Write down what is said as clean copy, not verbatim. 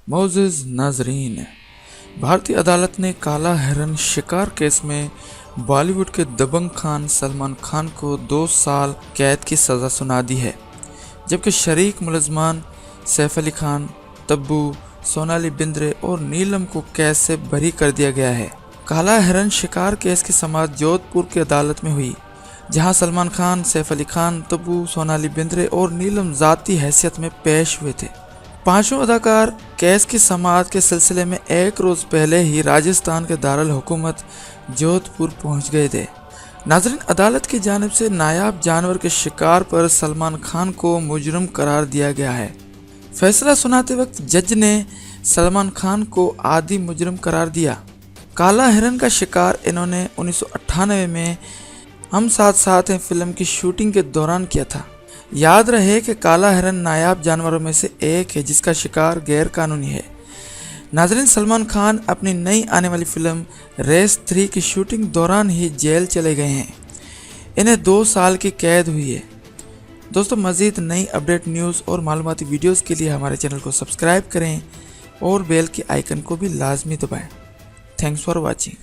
मोअज़्ज़ज़ नाज़रीन, भारतीय अदालत ने काला हिरन शिकार केस में बॉलीवुड के दबंग खान सलमान खान को 2 साल कैद की सज़ा सुना दी है, जबकि शरीक मुलज़मान सैफ अली खान, तब्बू, सोनाली बिंद्रे और नीलम को कैद से बरी कर दिया गया है। काला हिरन शिकार केस की समाअत जोधपुर की अदालत में हुई, जहां सलमान खान, सैफ अली खान, तब्बू, सोनाली बिंद्रे और नीलम ज़ाती हैसियत में पेश हुए थे। पांचों अदाकार केस की समाअत के सिलसिले में एक रोज़ पहले ही राजस्थान के दारुल हुकूमत जोधपुर पहुंच गए थे। नाज़रीन, अदालत की जानिब से नायाब जानवर के शिकार पर सलमान खान को मुजरिम करार दिया गया है। फैसला सुनाते वक्त जज ने सलमान खान को आदी मुजरिम करार दिया। काला हिरन का शिकार इन्होंने 1998 में हम साथ साथ हैं फिल्म की शूटिंग के दौरान किया था। याद रहे कि काला हिरन नायाब जानवरों में से एक है जिसका शिकार गैर कानूनी है। नाज़रीन, सलमान खान अपनी नई आने वाली फिल्म रेस 3 की शूटिंग दौरान ही जेल चले गए हैं। इन्हें 2 साल की कैद हुई है। दोस्तों, मज़ीद नई अपडेट न्यूज़ और मालूमाती वीडियोस के लिए हमारे चैनल को सब्सक्राइब करें और बेल के आइकन को भी लाजमी दबाएं। Thanks for watching.